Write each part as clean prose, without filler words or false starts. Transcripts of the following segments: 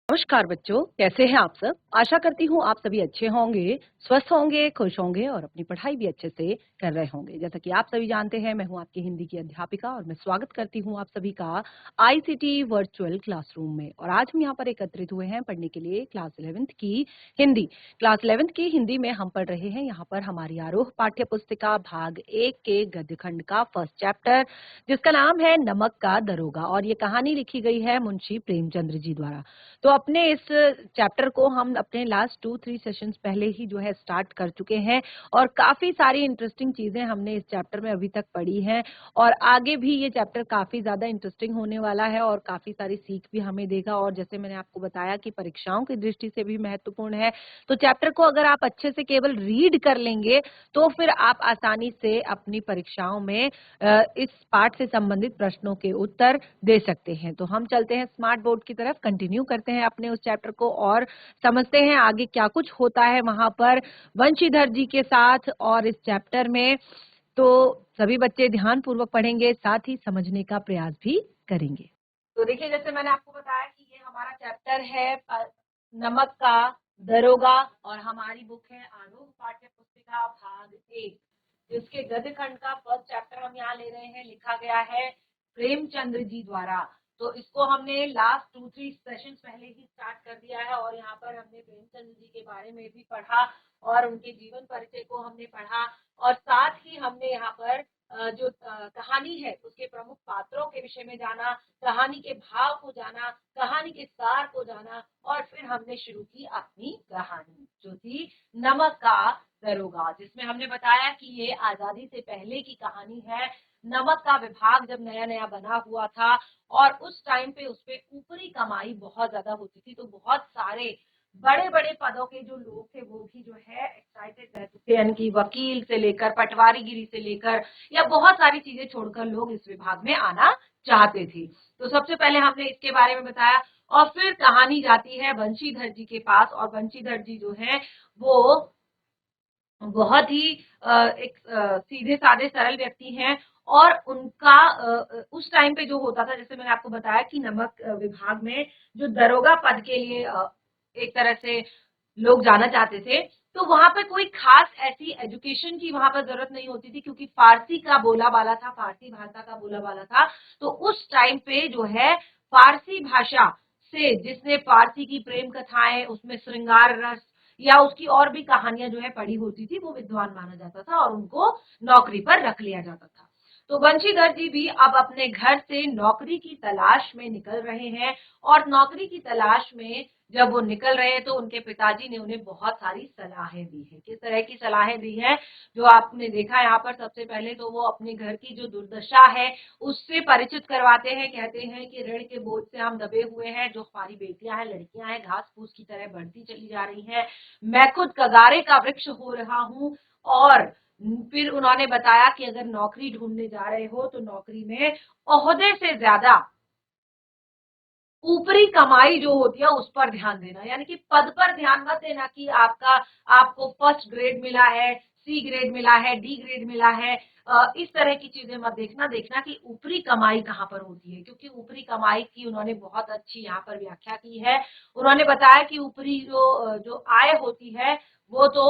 नमस्कार बच्चों, कैसे हैं आप सब? आशा करती हूँ आप सभी अच्छे होंगे, स्वस्थ होंगे, खुश होंगे और अपनी पढ़ाई भी अच्छे से कर रहे होंगे। जैसा कि आप सभी जानते हैं, मैं हूँ आपकी हिंदी की अध्यापिका और मैं स्वागत करती हूँ आप सभी का आईसीटी वर्चुअल क्लासरूम में। और आज हम यहाँ पर एकत्रित हुए हैं पढ़ने के लिए क्लास 11th की हिंदी। क्लास 11th की हिंदी में हम पढ़ रहे हैं यहाँ पर हमारी आरोह पाठ्य पुस्तिका भाग 1 के गद्य खंड का फर्स्ट चैप्टर, जिसका नाम है नमक का दरोगा। और ये कहानी लिखी गई है मुंशी प्रेमचंद्र जी द्वारा। तो अपने इस चैप्टर को हम अपने लास्ट 2-3 सेशंस पहले ही जो है स्टार्ट कर चुके हैं और काफ़ी सारी इंटरेस्टिंग चीज़ें हमने इस चैप्टर में अभी तक पढ़ी हैं और आगे भी ये चैप्टर काफ़ी ज़्यादा इंटरेस्टिंग होने वाला है और काफ़ी सारी सीख भी हमें देगा। और जैसे मैंने आपको बताया कि परीक्षाओं की दृष्टि से भी महत्वपूर्ण है, तो चैप्टर को अगर आप अच्छे से केवल रीड कर लेंगे, तो फिर आप आसानी से अपनी परीक्षाओं में इस पाठ से संबंधित प्रश्नों के उत्तर दे सकते हैं। तो हम चलते हैं स्मार्ट बोर्ड की तरफ, कंटिन्यू करते हैं अपने उस चैप्टर को और समझते हैं आगे क्या कुछ होता है वहां पर वंशीधर जी के साथ और इस चैप्टर में। तो सभी बच्चे ध्यान पूर्वक पढ़ेंगे, साथ ही समझने का प्रयास भी करेंगे। तो देखिए, जैसे मैंने आपको बताया कि ये हमारा चैप्टर है नमक का दरोगा और हमारी बुक है आरोह पाठ्य पुस्तिका भाग 1, जिसके गद्य खंड का फर्स्ट चैप्टर हम यहाँ ले रहे हैं। लिखा गया है प्रेमचंद्र जी द्वारा। तो इसको हमने लास्ट 2-3 सेशन पहले ही स्टार्ट कर दिया है और यहाँ पर हमने प्रेमचंद्र जी के बारे में भी पढ़ा और उनके जीवन परिचय को हमने पढ़ा और साथ ही हमने यहाँ पर जो कहानी है उसके प्रमुख पात्रों के विषय में जाना, कहानी के भाव को जाना, कहानी के सार को जाना और फिर हमने शुरू की अपनी कहानी जो थी नमक का दरोगा, जिसमें हमने बताया कि ये आजादी से पहले की कहानी है। नमक का विभाग जब नया नया बना हुआ था और उस टाइम पे उस पे ऊपरी कमाई बहुत ज्यादा होती थी, तो बहुत सारे बड़े बड़े पदों के जो लोग थे वो भी जो है एक्साइटेड रहते थे, यानी कि वकील से लेकर पटवारीगिरी से लेकर या बहुत सारी चीजें छोड़कर लोग इस विभाग में आना चाहते थे। तो सबसे पहले हमने इसके बारे में बताया और फिर कहानी जाती है बंशीधर जी के पास और बंशीधर जी जो है वो बहुत ही एक सीधे साधे सरल व्यक्ति हैं और उनका उस टाइम पे जो होता था, जैसे मैंने आपको बताया कि नमक विभाग में जो दरोगा पद के लिए एक तरह से लोग जाना चाहते थे, तो वहां पे कोई खास ऐसी एजुकेशन की वहां पर जरूरत नहीं होती थी क्योंकि फारसी का बोला वाला था, फारसी भाषा का बोला वाला था। तो उस टाइम पे जो है फारसी भाषा से जिसने फारसी की प्रेम कथाएं, उसमें श्रृंगार रस या उसकी और भी कहानियां जो है पढ़ी होती थी, वो विद्वान माना जाता था और उनको नौकरी पर रख लिया जाता था। तो बंशीधर जी भी अब अपने घर से नौकरी की तलाश में निकल रहे हैं और नौकरी की तलाश में जब वो निकल रहे हैं तो उनके पिताजी ने उन्हें बहुत सारी सलाहें दी है। किस तरह की सलाहें दी है जो आपने देखा यहाँ पर, सबसे पहले तो वो अपने घर की जो दुर्दशा है उससे परिचित करवाते हैं। कहते हैं कि ऋण के बोझ से हम दबे हुए हैं, जो हमारी बेटियां हैं, लड़कियां हैं, घास फूस की तरह बढ़ती चली जा रही हैं, मैं खुद कगारे का वृक्ष हो रहा हूँ। और फिर उन्होंने बताया कि अगर नौकरी ढूंढने जा रहे हो तो नौकरी में ओहदे से ज्यादा ऊपरी कमाई जो होती है उस पर ध्यान देना, यानी कि पद पर ध्यान मत देना कि आपको फर्स्ट ग्रेड मिला है, सी ग्रेड मिला है, डी ग्रेड मिला है। इस तरह की चीजें मत देखना, देखना कि ऊपरी कमाई कहाँ पर होती है, क्योंकि ऊपरी कमाई की उन्होंने बहुत अच्छी यहाँ पर व्याख्या की है। उन्होंने बताया कि ऊपरी जो आय होती है वो तो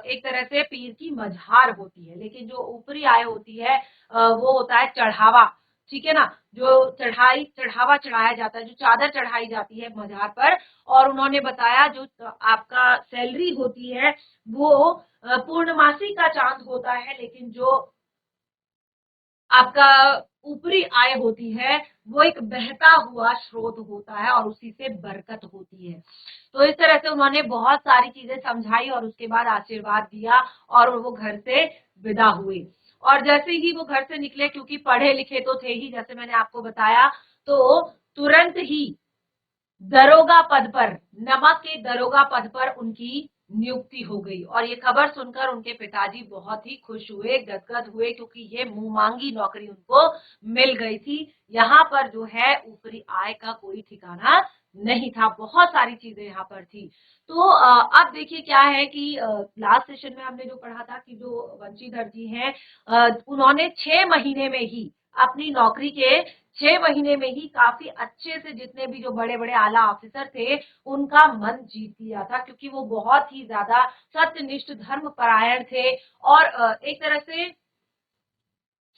एक तरह से पीर की मझार होती है, लेकिन जो ऊपरी आय होती है वो होता है चढ़ावा। ठीक है ना, जो चढ़ावा चढ़ाया जाता है, जो चादर चढ़ाई जाती है मजार पर। और उन्होंने बताया जो आपका सैलरी होती है वो पूर्णमासी का चांद होता है, लेकिन जो आपका ऊपरी आय होती है वो एक बहता हुआ स्रोत होता है और उसी से बरकत होती है। तो इस तरह से उन्होंने बहुत सारी चीजें समझाई और उसके बाद आशीर्वाद दिया और वो घर से विदा हुए। और जैसे ही वो घर से निकले, क्योंकि पढ़े लिखे तो थे ही जैसे मैंने आपको बताया, तो तुरंत ही दरोगा पद पर, नमक के दरोगा पद पर उनकी नियुक्ति हो गई। और ये खबर सुनकर उनके पिताजी बहुत ही खुश हुए, गदगद हुए, क्योंकि ये मुंह मांगी नौकरी उनको मिल गई थी। यहाँ पर जो है ऊपरी आय का कोई ठिकाना नहीं था, बहुत सारी चीजें यहाँ पर थी। तो अब देखिए क्या है कि लास्ट सेशन में हमने जो पढ़ा था कि जो वंशीधर जी हैं उन्होंने 6 महीने में ही अपनी नौकरी के 6 महीने में ही काफी अच्छे से जितने भी जो बड़े बड़े आला ऑफिसर थे उनका मन जीत लिया था, क्योंकि वो बहुत ही ज्यादा सत्यनिष्ठ धर्म परायण थे और एक तरह से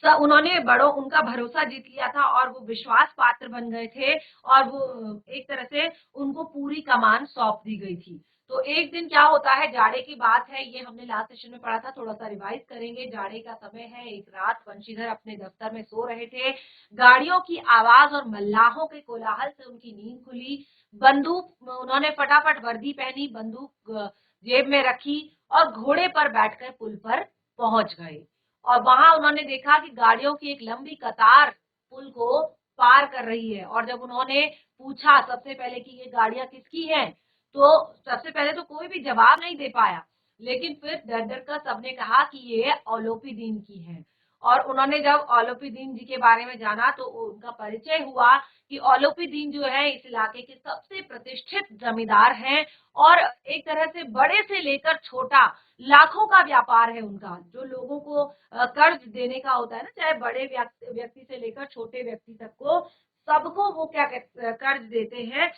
उन्होंने बड़ों उनका भरोसा जीत लिया था और वो विश्वास पात्र बन गए थे और वो एक तरह से उनको पूरी कमान सौंप दी गई थी। तो एक दिन क्या होता है, जाड़े की बात है, ये हमने लास्ट सेशन में पढ़ा था, थोड़ा सा रिवाइज करेंगे। जाड़े का समय है, एक रात वंशीधर अपने दफ्तर में सो रहे थे। गाड़ियों की आवाज और मल्लाहों के कोलाहल से उनकी नींद खुली। बंदूक उन्होंने फटाफट वर्दी पहनी, बंदूक जेब में रखी और घोड़े पर बैठकर पुल पर पहुंच गए। और वहां उन्होंने देखा कि गाड़ियों की एक लंबी कतार पुल को पार कर रही है। और जब उन्होंने पूछा सबसे पहले कि ये गाड़ियां किसकी हैं, तो सबसे पहले तो कोई भी जवाब नहीं दे पाया, लेकिन फिर डर डर कर सबने कहा कि ये औलोपी दीन की है। और उन्होंने जब औलोपी दीन जी के बारे में जाना तो उनका परिचय हुआ कि औलोपी दीन जो है इस इलाके के सबसे प्रतिष्ठित जमींदार हैं और एक तरह से बड़े से लेकर छोटा लाखों का व्यापार है उनका। जो लोगों को कर्ज देने का होता है ना, चाहे बड़े व्यक्ति से लेकर छोटे व्यक्ति तक को, सबको वो क्या कर्ज देते हैं।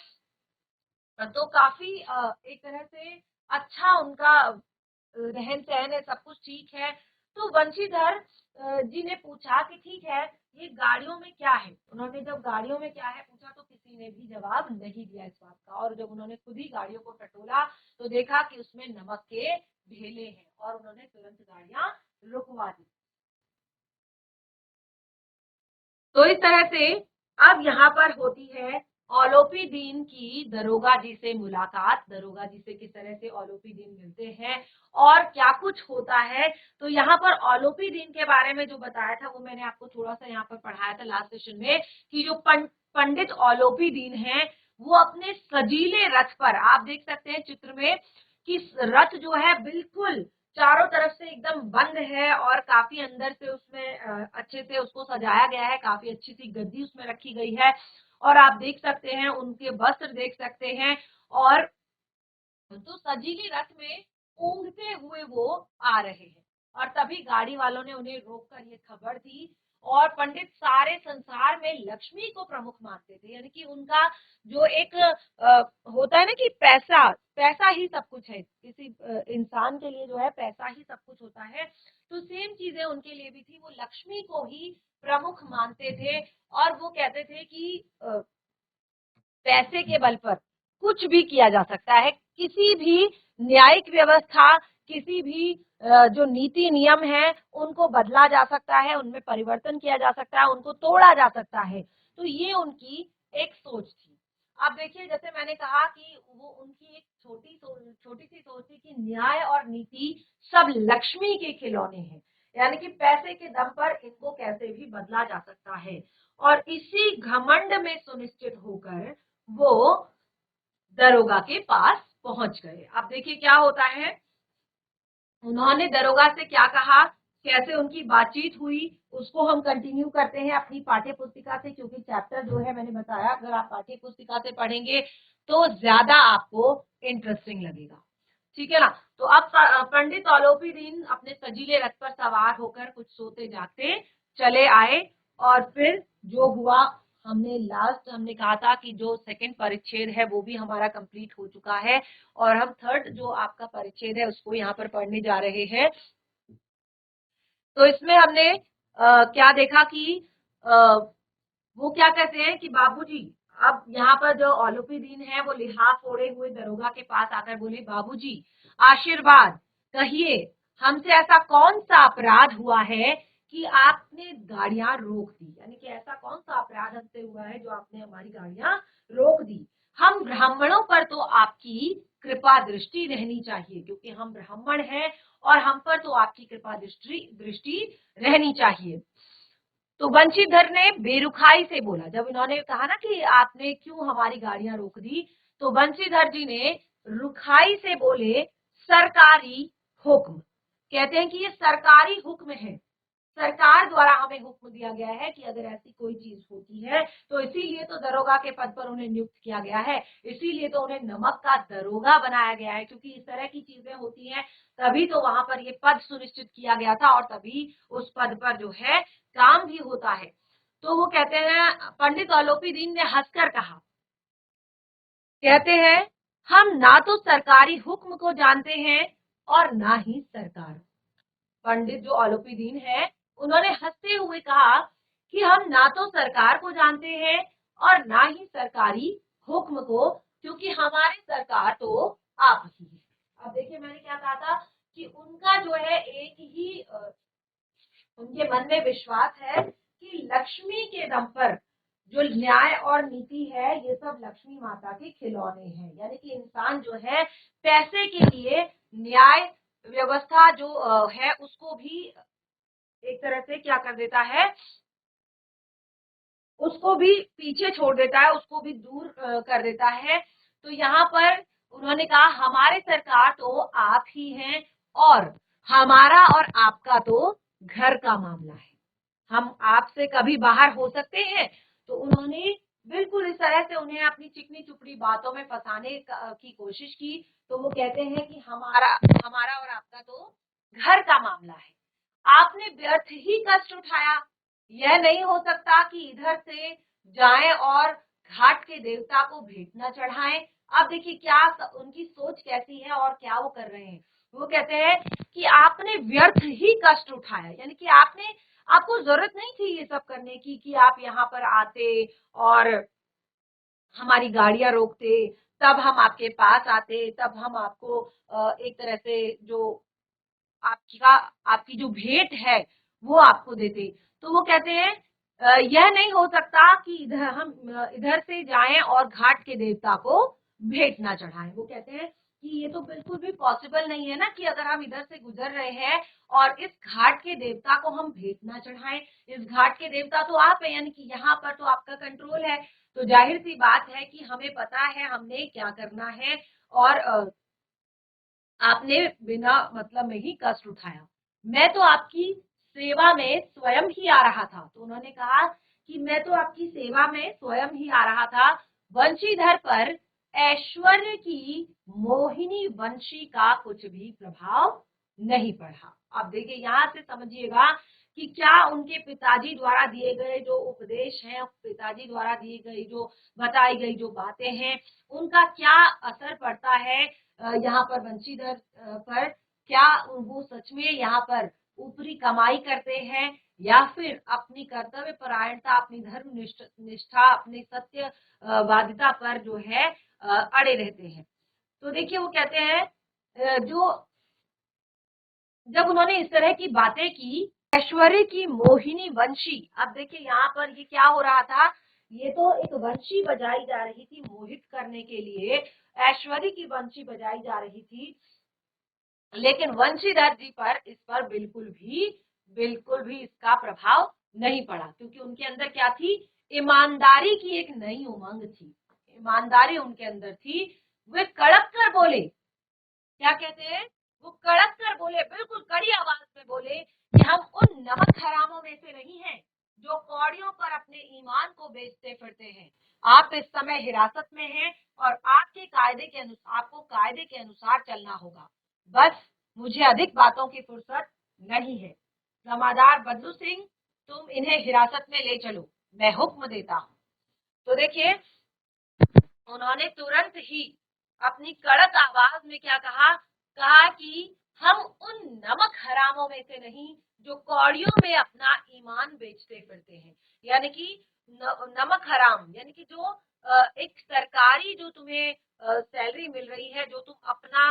तो काफी एक तरह से अच्छा उनका रहन सहन है, सब कुछ ठीक है। तो वंशीधर जी ने पूछा कि ठीक है, ये गाड़ियों में क्या है। उन्होंने जब गाड़ियों में क्या है पूछा तो किसी ने भी जवाब नहीं दिया इस बात का। और जब उन्होंने खुद ही गाड़ियों को टटोला तो देखा कि उसमें नमक के ढेले हैं और उन्होंने तुरंत गाड़ियां रुकवा दी। तो इस तरह से अब यहाँ पर होती है औलोपी दीन की दरोगा जी से मुलाकात। दरोगा जी से किस तरह से औलोपी दीन मिलते हैं और क्या कुछ होता है। तो यहाँ पर औलोपी दीन के बारे में जो बताया था वो मैंने आपको थोड़ा सा यहाँ पर पढ़ाया था लास्ट सेशन में कि जो पंडित औलोपी दीन है वो अपने सजीले रथ पर, आप देख सकते हैं चित्र में कि रथ जो है बिल्कुल चारों तरफ से एकदम बंद है और काफी अंदर से उसमें अच्छे से उसको सजाया गया है, काफी अच्छी सी गद्दी उसमें रखी गई है और आप देख सकते हैं उनके वस्त्र देख सकते हैं। और तो सजीली रथ में ऊँघते हुए वो आ रहे हैं और तभी गाड़ी वालों ने उन्हें रोककर ये खबर दी। और पंडित सारे संसार में लक्ष्मी को प्रमुख मानते थे, यानी कि उनका जो एक होता है ना कि पैसा पैसा ही सब कुछ है, किसी इंसान के लिए जो है पैसा ही सब कुछ होता है। तो सेम चीजें उनके लिए भी थी, वो लक्ष्मी को ही प्रमुख मानते थे और वो कहते थे कि पैसे के बल पर कुछ भी किया जा सकता है, किसी भी न्यायिक व्यवस्था, किसी भी जो नीति नियम है उनको बदला जा सकता है, उनमें परिवर्तन किया जा सकता है, उनको तोड़ा जा सकता है। तो ये उनकी एक सोच थी। अब देखिए जैसे मैंने कहा कि वो उनकी एक छोटी सी सोच थी कि न्याय और नीति सब लक्ष्मी के खिलौने हैं, यानी कि पैसे के दम पर इनको कैसे भी बदला जा सकता है। और इसी घमंड में सुनिश्चित होकर वो दरोगा के पास पहुंच गए। अब देखिए क्या होता है, उन्होंने दरोगा से क्या कहा, कैसे उनकी बातचीत हुई, उसको हम कंटिन्यू करते हैं अपनी पाठ्य पुस्तिका से, क्योंकि चैप्टर जो है मैंने बताया अगर आप पाठ्य पुस्तिका से पढ़ेंगे तो ज्यादा आपको इंटरेस्टिंग लगेगा। ठीक है ना। तो अब पंडित औलोपी दीन अपने सजीले रथ पर सवार होकर कुछ सोते जागते चले आए। और फिर जो हुआ, हमने कहा था कि जो सेकंड परिच्छेद है वो भी हमारा कंप्लीट हो चुका है और हम थर्ड जो आपका परिच्छेद है उसको यहाँ पर पढ़ने जा रहे हैं। तो इसमें हमने क्या देखा कि वो क्या कहते हैं कि बाबूजी, अब यहाँ पर जो औलोपी दीन है वो लिहाफ ओढ़े हुए दरोगा के पास आकर बोले, बाबूजी आशीर्वाद, कहिए हमसे ऐसा कौन सा अपराध हुआ है कि आपने गाड़ियां रोक दी, यानी कि ऐसा कौन सा अपराध हमसे हुआ है जो आपने हमारी गाड़ियां रोक दी। हम ब्राह्मणों पर तो आपकी कृपा दृष्टि रहनी चाहिए, क्योंकि हम ब्राह्मण हैं और हम पर तो आपकी कृपा दृष्टि रहनी चाहिए। तो बंशीधर ने बेरुखाई से बोला, जब इन्होंने कहा ना कि आपने क्यों हमारी गाड़ियां रोक दी, तो बंशीधर जी ने रुखाई से बोले, सरकारी हुक्म। कहते हैं कि ये सरकारी हुक्म है, सरकार द्वारा हमें हुक्म दिया गया है कि अगर ऐसी कोई चीज होती है तो इसीलिए तो दरोगा के पद पर उन्हें नियुक्त किया गया है, इसीलिए तो उन्हें नमक का दरोगा बनाया गया है, क्योंकि इस तरह की चीजें होती हैं तभी तो वहां पर ये पद सुनिश्चित किया गया था और तभी उस पद पर जो है काम भी होता है। तो वो कहते हैं, पंडित औलोपी दीन ने हंसकर कहा, कहते हैं हम ना तो सरकारी हुक्म को जानते हैं और ना ही सरकार। पंडित जो औलोपी दीन है उन्होंने हंसते हुए कहा कि हम ना तो सरकार को जानते हैं और ना ही सरकारी हुक्म को, क्योंकि हमारी सरकार तो आप ही है। अब देखिए मैंने क्या कहा था कि उनका जो है एक ही उनके मन में विश्वास है कि लक्ष्मी के दम पर जो न्याय और नीति है ये सब लक्ष्मी माता के खिलौने हैं, यानी कि इंसान जो है पैसे के लिए न्याय व्यवस्था जो है उसको भी एक तरह से क्या कर देता है, उसको भी पीछे छोड़ देता है, उसको भी दूर कर देता है। तो यहाँ पर उन्होंने कहा हमारे सरकार तो आप ही हैं और हमारा और आपका तो घर का मामला है, हम आपसे कभी बाहर हो सकते हैं। तो उन्होंने बिल्कुल इस तरह से उन्हें अपनी चिकनी चुपड़ी बातों में फंसाने की कोशिश की। तो वो कहते हैं कि हमारा हमारा और आपका तो घर का मामला है, आपने व्यर्थ ही कष्ट उठाया, यह नहीं हो सकता कि इधर से जाएं और घाट के देवता को भेंट न चढ़ाएं। अब देखिए क्या उनकी सोच कैसी है और क्या वो कर रहे हैं। वो कहते हैं कि आपने व्यर्थ ही कष्ट उठाया, यानी कि आपको जरूरत नहीं थी ये सब करने की, कि आप यहाँ पर आते और हमारी गाड़ियां रोकते, तब हम आपके पास आते, तब हम आपको एक तरह से जो आपका आपकी जो भेंट है वो आपको देते। तो वो कहते हैं यह नहीं हो सकता कि इधर से जाएं और घाट के देवता को भेंट ना चढ़ाएं। वो कहते हैं कि ये तो बिल्कुल भी पॉसिबल नहीं है ना कि अगर हम इधर से गुजर रहे हैं और इस घाट के देवता को हम भेंट ना चढ़ाएं। इस घाट के देवता तो आप है, यानी कि यहाँ पर तो आपका कंट्रोल है। तो जाहिर सी बात है कि हमें पता है हमने क्या करना है और आपने बिना मतलब में ही कष्ट उठाया। मैं तो आपकी सेवा में स्वयं ही आ रहा था। तो उन्होंने कहा कि मैं तो आपकी सेवा में स्वयं ही आ रहा था। वंशीधर पर ऐश्वर्य की मोहिनी वंशी का कुछ भी प्रभाव नहीं पड़ा। अब देखिए यहाँ से समझिएगा कि क्या उनके पिताजी द्वारा दिए गए जो उपदेश हैं, पिताजी द्वारा दी गई जो बताई गई जो बातें हैं, उनका क्या असर पड़ता है यहाँ पर बंशीधर पर। क्या वो सच में यहाँ पर ऊपरी कमाई करते हैं या फिर अपनी कर्तव्य परायणता, अपनी धर्म निष्ठा, अपनी सत्य वादिता पर जो है अड़े रहते हैं। तो देखिए वो कहते हैं जो जब उन्होंने इस तरह की बातें की, ऐश्वर्य की मोहिनी वंशी। अब देखिए यहाँ पर ये क्या हो रहा था, ये तो एक वंशी बजाई जा रही थी मोहित करने के लिए, ऐश्वर्य की वंशी बजाई जा रही थी, लेकिन वंशीधर जी पर इस पर बिल्कुल भी इसका प्रभाव नहीं पड़ा, क्योंकि उनके अंदर क्या थी, ईमानदारी की एक नई उमंग थी, ईमानदारी उनके अंदर थी। वे कड़क कर बोले, क्या कहते हैं, वो कड़क कर बोले, बिल्कुल कड़ी आवाज में बोले कि हम उन नमक हरामों में से नहीं हैं जो कौड़ियों पर अपने ईमान को बेचते फिरते हैं। आप इस समय हिरासत में हैं और आपको कायदे के अनुसार चलना होगा। बस मुझे अधिक बातों की फुर्सत नहीं है। जमादार बदलू सिंह, तुम इन्हें हिरासत में ले चलो, मैं हुक्म देता हूँ। तो देखिए उन्होंने तुरंत ही अपनी कड़क आवाज में क्या कहा, कहा कि हम उन नमक हरामों में से नहीं जो कौड़ियों में अपना ईमान बेचते फिरते हैं। यानी कि नमक हराम, यानी कि जो एक सरकारी जो तुम्हें सैलरी मिल रही है, जो तुम अपना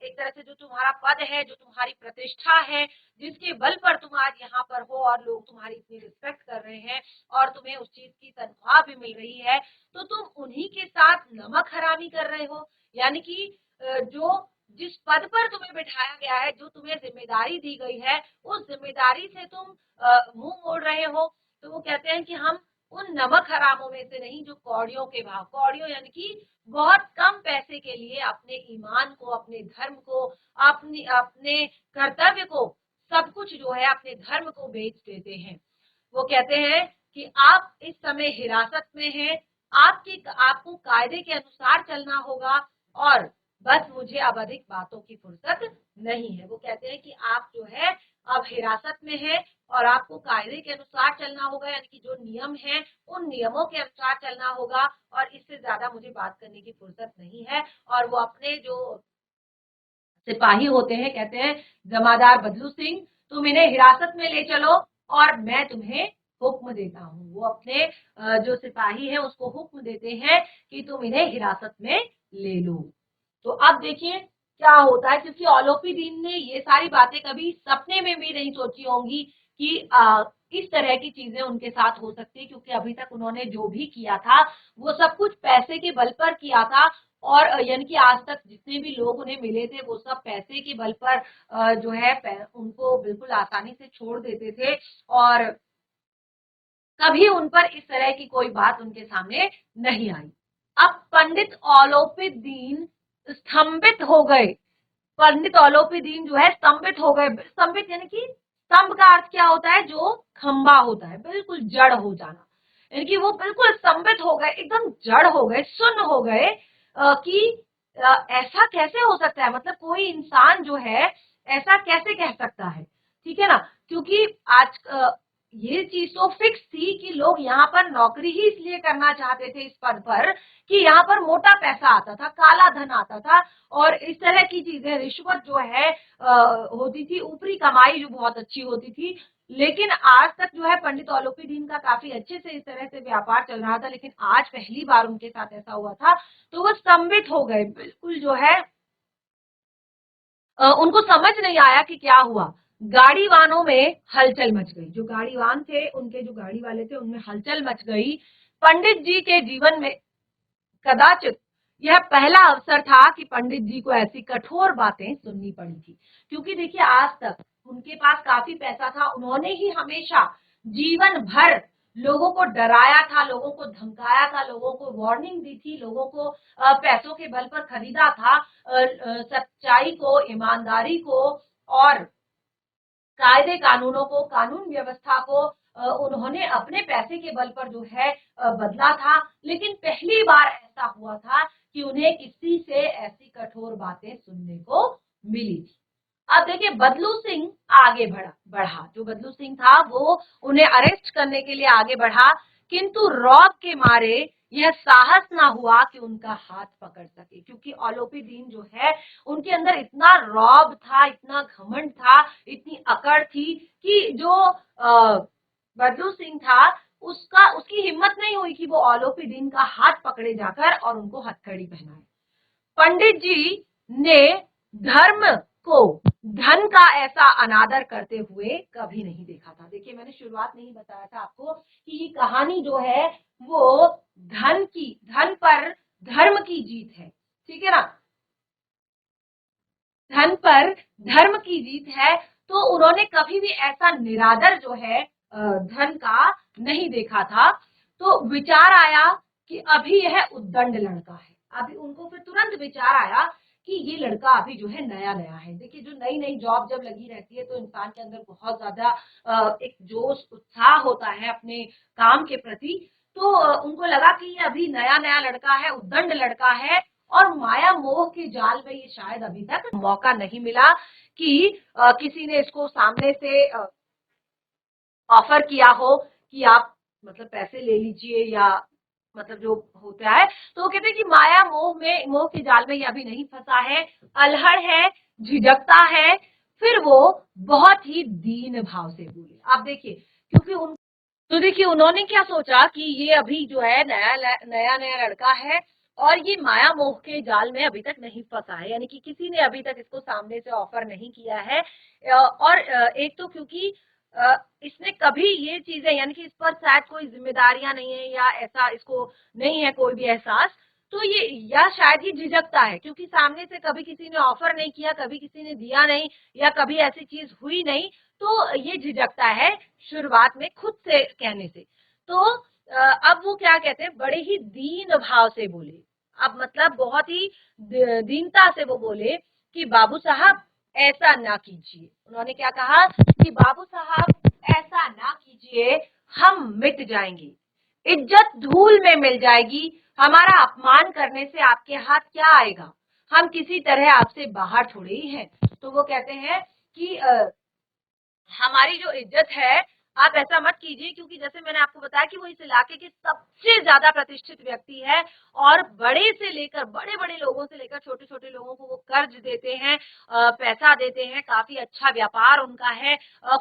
एक तरह से जो तुम्हारा पद है, जो तुम्हारी प्रतिष्ठा है, जिसके बल पर तुम आज यहाँ पर हो और लोग तुम्हारी इतनी रिस्पेक्ट कर रहे हैं और तुम्हें उस चीज की तनख्वाह भी मिल रही है, तो तुम उन्हीं के साथ नमक हरामी कर रहे हो। यानी कि जो जिस पद पर तुम्हें बिठाया गया है, जो तुम्हें जिम्मेदारी दी गई है, उस जिम्मेदारी से तुम मुंह मोड़ रहे हो। तो वो कहते हैं कि हम उन नमक हरामों में से नहीं जो कौड़ियों के भाव, कौड़ियों यानी कि बहुत कम पैसे के लिए अपने ईमान को, अपने धर्म को, अपने कर्तव्य को, सब कुछ जो है अपने धर्म को बेच देते हैं। वो कहते हैं कि आप इस समय हिरासत में हैं, आपको कायदे के अनुसार चलना होगा और बस मुझे अब अधिक बातों की फुर्सत नहीं है। वो कहते हैं कि आप जो है अब हिरासत में है और आपको कायदे के अनुसार चलना होगा, यानी कि जो नियम है उन नियमों के अनुसार चलना होगा और इससे ज्यादा मुझे बात करने की फुर्सत नहीं है। और वो अपने जो सिपाही होते हैं, कहते हैं जमादार बदलू सिंह, तुम इन्हें हिरासत में ले चलो और मैं तुम्हें हुक्म देता हूँ। वो अपने जो सिपाही है उसको हुक्म देते हैं कि तुम इन्हें हिरासत में ले लो। तो अब देखिए क्या होता है, क्योंकि औलोपी दीन ने ये सारी बातें कभी सपने में भी नहीं सोची होंगी कि इस तरह की चीजें उनके साथ हो सकती है, क्योंकि अभी तक उन्होंने जो भी किया था वो सब कुछ पैसे के बल पर किया था। और यानी कि आज तक जितने भी लोग उन्हें मिले थे वो सब पैसे के बल पर जो है उनको बिल्कुल आसानी से छोड़ देते थे और कभी उन पर इस तरह की कोई बात उनके सामने नहीं आई। अब पंडित औलोपी दीन स्तंभित हो गए। पंडित औलोपी दीन जो है स्तंभित हो गए। स्तंभित यानी कि स्तंभ का अर्थ क्या होता है, जो खंबा होता है, बिल्कुल जड़ हो जाना। यानी कि वो बिल्कुल स्तंभित हो गए, एकदम जड़ हो गए, सुन्न हो गए कि ऐसा कैसे हो सकता है, मतलब कोई इंसान जो है ऐसा कैसे कह सकता है, ठीक है ना। क्योंकि आज ये चीज तो फिक्स थी कि लोग यहाँ पर नौकरी ही इसलिए करना चाहते थे इस पद पर कि यहाँ पर मोटा पैसा आता था, काला धन आता था और इस तरह की चीजें, रिश्वत जो है होती थी, ऊपरी कमाई जो बहुत अच्छी होती थी। लेकिन आज तक जो है पंडित औलोपी दीन का काफी अच्छे से इस तरह से व्यापार चल रहा था, लेकिन आज पहली बार उनके साथ ऐसा हुआ था तो वो स्तंभित हो गए, बिल्कुल जो है उनको समझ नहीं आया कि क्या हुआ। गाड़ी वानों में हलचल मच गई, जो गाड़ी वान थे उनके जो गाड़ी वाले थे उनमें हलचल मच गई। पंडित जी के जीवन में कदाचित यह पहला अवसर था कि पंडित जी को ऐसी कठोर बातें सुननी पड़ी थी, क्योंकि देखिए आज तक उनके पास काफी पैसा था, उन्होंने ही हमेशा जीवन भर लोगों को डराया था, लोगों को धमकाया था, लोगों को वार्निंग दी थी, लोगों को पैसों के बल पर खरीदा था, सच्चाई को, ईमानदारी को और कायदे कानूनों को, कानून व्यवस्था को उन्होंने अपने पैसे के बल पर जो है बदला था। लेकिन पहली बार ऐसा हुआ था कि उन्हें किसी से ऐसी कठोर बातें सुनने को मिली। अब देखिए बदलू सिंह आगे बढ़ा, जो बदलू सिंह था वो उन्हें अरेस्ट करने के लिए आगे बढ़ा, किंतु रौब के मारे यह साहस ना हुआ कि उनका हाथ पकड़ सके, क्योंकि औलोपी दीन जो है उनके अंदर इतना रौब था, इतना घमंड था, इतनी अकड़ थी कि जो बदलू सिंह था उसकी हिम्मत नहीं हुई कि वो औलोपी दीन का हाथ पकड़े जाकर और उनको हथकड़ी पहनाए। पंडित जी ने धर्म को धन का ऐसा अनादर करते हुए कभी नहीं देखा था। देखिए मैंने शुरुआत में ही बताया था आपको कि ये कहानी जो है वो धन पर धर्म की जीत है, ठीक है ना, धन पर धर्म की जीत है। तो उन्होंने कभी भी ऐसा निरादर जो है धन का नहीं देखा था। तो विचार आया कि अभी यह उद्दंड लड़का है, अभी उनको फिर तुरंत विचार आया कि ये लड़का अभी जो है नया नया है। देखिए जो नई नई जॉब जब लगी रहती है तो इंसान के अंदर बहुत ज्यादा एक जोश उत्साह होता है अपने काम के प्रति। तो उनको लगा कि ये अभी नया नया लड़का है, उद्दंड लड़का है और माया मोह के जाल में ये शायद अभी तक मौका नहीं मिला कि किसी ने इसको सामने से ऑफर किया हो कि आप मतलब पैसे ले लीजिए या मतलब जो होता है। तो वो कहते हैं कि माया मोह के जाल में ये अभी नहीं फंसा है, अल्हड़ है, झिझकता है। फिर वो बहुत ही दीन भाव से बोले। आप देखिए क्योंकि तो देखिए उन्होंने क्या सोचा कि ये अभी जो है नया नया नया लड़का है और ये माया मोह के जाल में अभी तक नहीं फंसा है, यानी कि किसी ने अभी तक इसको सामने से ऑफर नहीं किया है। और एक तो क्योंकि इसने कभी ये चीजें, यानी कि इस पर शायद कोई जिम्मेदारियां नहीं है या ऐसा इसको नहीं है कोई भी एहसास, तो ये या शायद ही झिझकता है क्योंकि सामने से कभी किसी ने ऑफर नहीं किया, कभी किसी ने दिया नहीं या कभी ऐसी चीज हुई नहीं, तो ये झिझकता है शुरुआत में खुद से कहने से। तो अब वो क्या कहते हैं, बड़े ही दीन भाव से बोले। अब मतलब बहुत ही दीनता से वो बोले कि बाबू साहब ऐसा ना कीजिए। उन्होंने क्या कहा कि बाबू साहब ऐसा ना कीजिए, हम मिट जाएंगे, इज्जत धूल में मिल जाएगी, हमारा अपमान करने से आपके हाथ क्या आएगा, हम किसी तरह आपसे बाहर थोड़े ही हैं। तो वो कहते हैं कि हमारी जो इज्जत है, आप ऐसा मत कीजिए, क्योंकि जैसे मैंने आपको बताया कि वो इस इलाके के सबसे ज्यादा प्रतिष्ठित व्यक्ति है और बड़े से लेकर बड़े-बड़े लोगों से लेकर छोटे-छोटे लोगों को वो कर्ज देते हैं, पैसा देते हैं, काफी अच्छा व्यापार उनका है,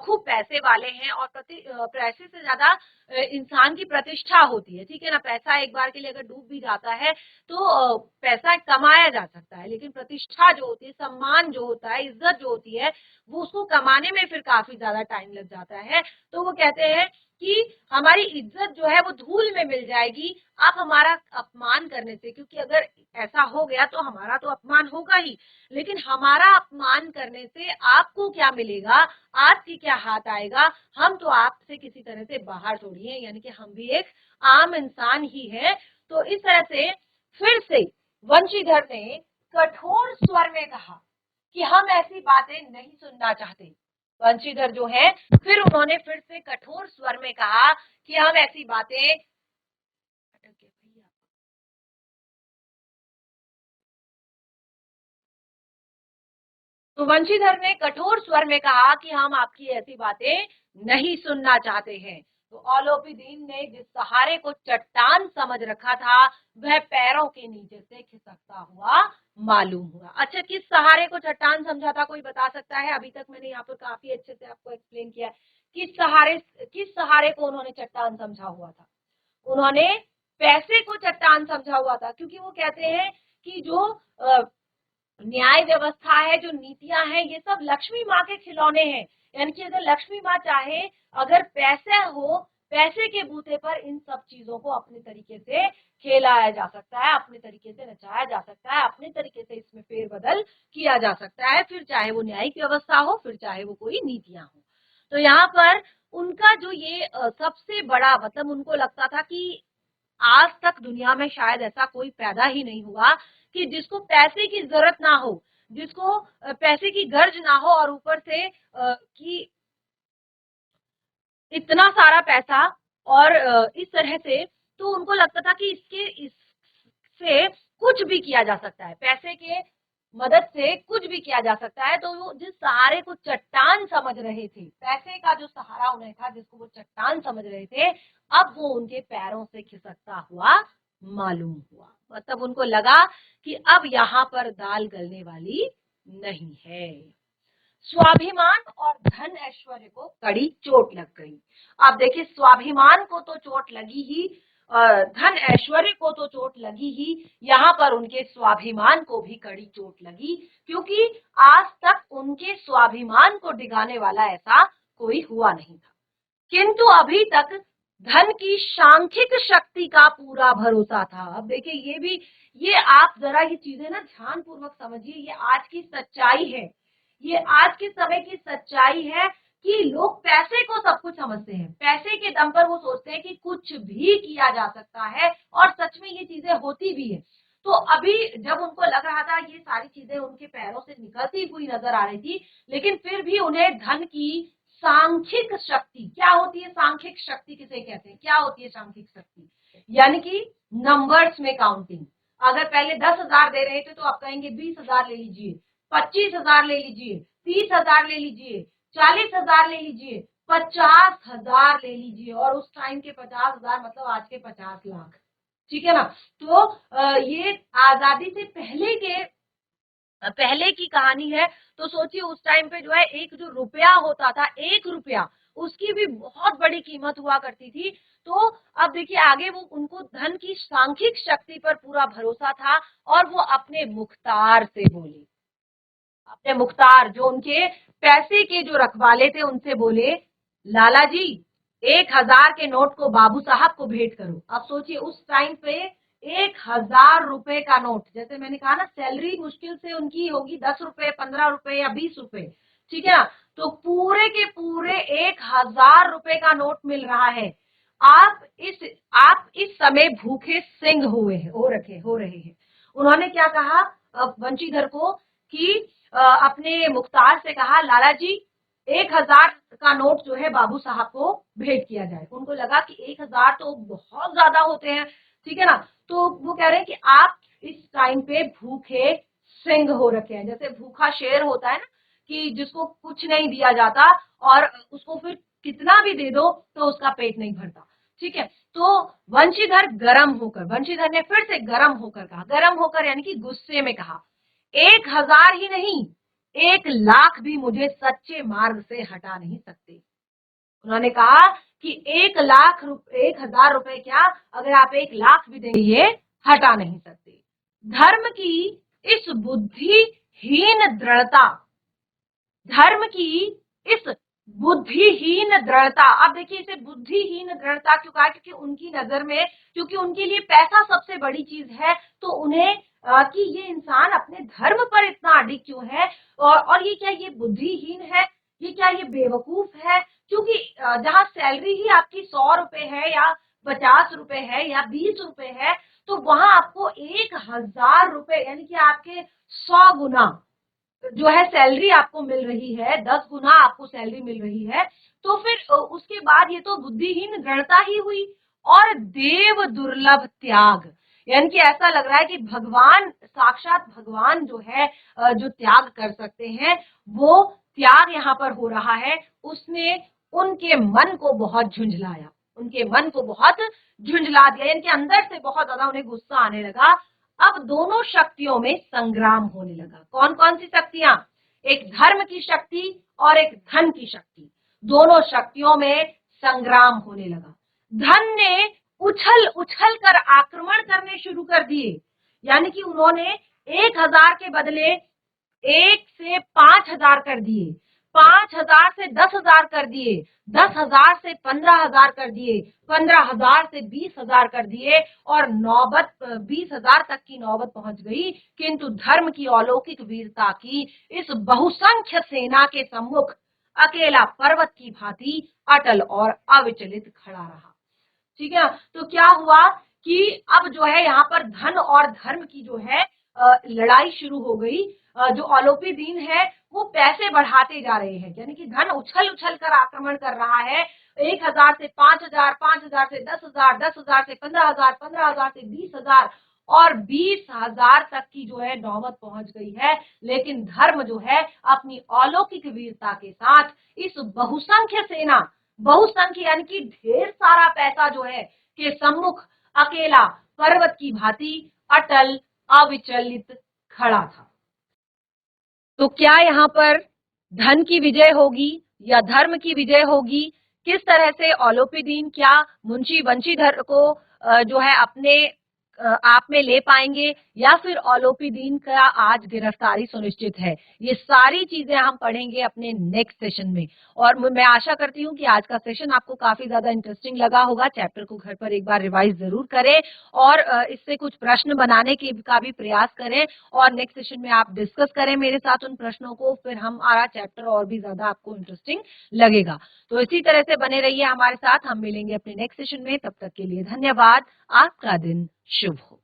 खूब पैसे वाले हैं और पैसे से ज्यादा इंसान की प्रतिष्ठा होती है, ठीक है ना। पैसा एक बार के लिए अगर डूब भी जाता है तो पैसा कमाया जा सकता है, लेकिन प्रतिष्ठा जो होती है, सम्मान जो होता है, इज्जत जो होती है, वो उसको कमाने में फिर काफी ज्यादा टाइम लग जाता है। तो वो कहते हैं कि हमारी इज्जत जो है वो धूल में मिल जाएगी आप हमारा अपमान करने से, क्योंकि अगर ऐसा हो गया तो हमारा तो अपमान होगा ही, लेकिन हमारा अपमान करने से आपको क्या मिलेगा, आपकी क्या हाथ आएगा, हम तो आपसे किसी तरह से बाहर थोड़ी है, यानी कि हम भी एक आम इंसान ही है। तो इस तरह से फिर से वंशीधर ने कठोर स्वर में कहा कि हम ऐसी बातें नहीं सुनना चाहते। वंशीधर जो है फिर उन्होंने फिर से कठोर स्वर में कहा कि हम ऐसी बातें, तो वंशीधर ने कठोर स्वर में कहा कि हम आपकी ऐसी बातें नहीं सुनना चाहते हैं। तो औलोपीदीन ने जिस सहारे को चट्टान समझ रखा था वह पैरों के नीचे से खिसकता हुआ मालूम हुआ। अच्छा, किस सहारे को चट्टान समझा था, कोई बता सकता है? अभी तक मैंने यहाँ पर काफी अच्छे से आपको एक्सप्लेन किया। किस सहारे को उन्होंने चट्टान समझा हुआ था? उन्होंने पैसे को चट्टान समझा हुआ था, क्योंकि वो कहते हैं कि जो न्याय व्यवस्था है, जो नीतियां हैं, ये सब लक्ष्मी माँ के खिलौने हैं। यानी कि अगर लक्ष्मी माँ चाहे, अगर पैसा हो, पैसे के बूते पर इन सब चीजों को अपने तरीके से खेलाया जा सकता है, अपने तरीके से नचाया जा सकता है, अपने तरीके से इसमें फेरबदल किया जा सकता है, फिर चाहे वो न्यायिक व्यवस्था हो, फिर चाहे वो कोई नीतियां हो। तो यहाँ पर उनका जो ये सबसे बड़ा मतलब, उनको लगता था कि आज तक दुनिया में शायद ऐसा कोई पैदा ही नहीं हुआ कि जिसको पैसे की जरूरत ना हो, जिसको पैसे की गर्ज ना हो, और ऊपर से कि इतना सारा पैसा और इस तरह से। तो उनको लगता था कि इससे कुछ भी किया जा सकता है, पैसे के मदद से कुछ भी किया जा सकता है। तो वो जिस सहारे को चट्टान समझ रहे थे, पैसे का जो सहारा उन्हें था, जिसको वो चट्टान समझ रहे थे, अब वो उनके पैरों से खिसकता हुआ मालूम हुआ। मतलब उनको लगा कि अब यहाँ पर दाल गलने वाली नहीं है। स्वाभिमान और धन ऐश्वर्य को कड़ी चोट लग गई। अब देखिए, स्वाभिमान को तो चोट लगी ही, धन ऐश्वर्य को तो चोट लगी ही, यहाँ पर उनके स्वाभिमान को भी कड़ी चोट लगी, क्योंकि आज तक उनके स्वाभिमान को डिगाने वाला ऐसा कोई हुआ नहीं था। किंतु अभी तक धन की सांख्यिक शक्ति का पूरा भरोसा था। अब देखिए, ये आप जरा ये चीजें ना ध्यान पूर्वक समझिए, ये आज की सच्चाई है, ये आज के समय की सच्चाई है कि लोग पैसे को सब कुछ समझते हैं, पैसे के दम पर वो सोचते हैं कि कुछ भी किया जा सकता है, और सच में ये चीजें होती भी है। तो अभी जब उनको लग रहा था ये सारी चीजें उनके पैरों से निकलती हुई नजर आ रही थी, लेकिन फिर भी उन्हें धन की सांख्यिक शक्ति, क्या होती है सांख्यिक शक्ति, किसे कहते हैं, क्या होती है सांख्यिक शक्ति? यानी कि नंबर्स में काउंटिंग। अगर पहले 10,000 दे रहे थे तो आप कहेंगे 20,000 ले लीजिए, 25,000 ले लीजिए, 30,000 ले लीजिए, 40,000 ले लीजिए, 50,000 ले लीजिए, और उस टाइम के 50,000 मतलब आज के 50 लाख। ठीक है ना। तो ये आजादी से पहले की कहानी है। तो सोचिए, उस टाइम पे जो है एक जो रुपया होता था, 1 रुपया, उसकी भी बहुत बड़ी कीमत हुआ करती थी। तो अब देखिए आगे, वो उनको धन की सांख्यिक शक्ति पर पूरा भरोसा था, और वो अपने मुख्तार से बोले, अपने मुख्तार जो उनके पैसे के जो रखवाले थे उनसे बोले, लाला जी 1,000 के नोट को बाबू साहब को भेंट करो। अब सोचिए, उस टाइम पे 1,000 रुपए का नोट, जैसे मैंने कहा ना, सैलरी मुश्किल से उनकी होगी 10 रुपए, 15 रुपए या 20 रुपए, ठीक है ना। तो पूरे के पूरे 1,000 रुपए का नोट मिल रहा है। आप इस आप इस समय भूखे सिंह हो रहे हैं। उन्होंने क्या कहा वंशीधर को कि अपने मुख्तार से कहा, लाला जी 1,000 का नोट जो है बाबू साहब को भेंट किया जाए। उनको लगा कि 1,000 तो बहुत ज्यादा होते हैं, ठीक है ना। तो वो कह रहे हैं कि आप इस टाइम पे भूखे सिंह हो रखे हैं, जैसे भूखा शेर होता है ना, कि जिसको कुछ नहीं दिया जाता और उसको फिर कितना भी दे दो तो उसका पेट नहीं भरता। ठीक है, तो वंशीधर गरम होकर, वंशीधर ने फिर से गरम होकर कहा, गरम होकर यानी कि गुस्से में कहा, 1,000 ही नहीं 1,00,000 भी मुझे सच्चे मार्ग से हटा नहीं सकते। उन्होंने कहा कि 1,00,000 रुपए क्या, अगर आप 1,00,000 भी देंगे ये हटा नहीं सकते। धर्म की इस बुद्धिहीन दृढ़ता, धर्म की इस बुद्धिहीन दृढ़ता, अब देखिए इसे बुद्धिहीन दृढ़ता क्यों कहा, क्योंकि उनकी नजर में, क्योंकि उनके लिए पैसा सबसे बड़ी चीज है, तो उन्हें कि ये इंसान अपने धर्म पर इतना अडिग क्यों है, और ये क्या ये बुद्धिहीन है, ये क्या ये बेवकूफ है, क्योंकि जहां सैलरी ही आपकी 100 रुपए है या 50 रुपए है या 20 रुपए है, तो वहां आपको 1,000 रुपए यानी कि आपके 100 गुना जो है सैलरी आपको मिल रही है, 10 गुना आपको सैलरी मिल रही है, तो फिर उसके बाद ये तो बुद्धिहीन दृढ़ता ही हुई। और देव दुर्लभ त्याग, यानी कि ऐसा लग रहा है कि भगवान, साक्षात भगवान जो है जो त्याग कर सकते हैं, वो त्याग यहाँ पर हो रहा है। उसने उनके मन को बहुत झुंझलाया, उनके मन को बहुत झुंझला दिया, यानी कि अंदर से बहुत ज्यादा उन्हें गुस्सा आने लगा। अब दोनों शक्तियों में संग्राम होने लगा। कौन कौन सी शक्तियां, एक धर्म की शक्ति और एक धन की शक्ति, दोनों शक्तियों में संग्राम होने लगा। धन ने उछल उछल कर आक्रमण करने शुरू कर दिए, यानी कि उन्होंने 1,000 के बदले 1 से 5,000 कर दिए, 5,000 से 10,000 कर दिए, 10,000 से 15,000 कर दिए, 15,000 से 20,000 कर दिए, और नौबत 20,000 तक की नौबत पहुंच गई। किंतु धर्म की अलौकिक वीरता की इस बहुसंख्य सेना के सम्मुख अकेला पर्वत की भांति अटल और अविचलित खड़ा रहा। ठीक है, तो क्या हुआ कि अब जो है यहाँ पर धन और धर्म की जो है लड़ाई शुरू हो गई। जो ओलोपी दीन है वो पैसे बढ़ाते जा रहे हैं, यानी कि धन उछल उछल कर आक्रमण कर रहा है। 1,000 से 5,000, 5,000 से 10,000, 10,000 से 15,000, 15,000 से 20,000 और 20,000 तक की जो है नौबत पहुंच गई है। लेकिन धर्म जो है अपनी अलौकिक वीरता के साथ इस बहुसंख्य सेना, बहुसंख्य यानी कि ढेर सारा पैसा जो है के सम्मुख अकेला पर्वत की भांति अटल अविचलित खड़ा था। तो क्या यहाँ पर धन की विजय होगी या धर्म की विजय होगी? किस तरह से ओलोपी दीन क्या मुंशी वंशीधर को जो है अपने आप में ले पाएंगे, या फिर ओलोपी दीन का आज गिरफ्तारी सुनिश्चित है? ये सारी चीजें हम पढ़ेंगे अपने नेक्स्ट सेशन में। और मैं आशा करती हूँ कि आज का सेशन आपको काफी ज्यादा इंटरेस्टिंग लगा होगा। चैप्टर को घर पर एक बार रिवाइज जरूर करें और इससे कुछ प्रश्न बनाने का भी प्रयास करें, और नेक्स्ट सेशन में आप डिस्कस करें मेरे साथ उन प्रश्नों को, फिर हमारा चैप्टर और भी ज्यादा आपको इंटरेस्टिंग लगेगा। तो इसी तरह से बने रहिए हमारे साथ, हम मिलेंगे अपने नेक्स्ट सेशन में। तब तक के लिए धन्यवाद। आपका दिन शुभ हो।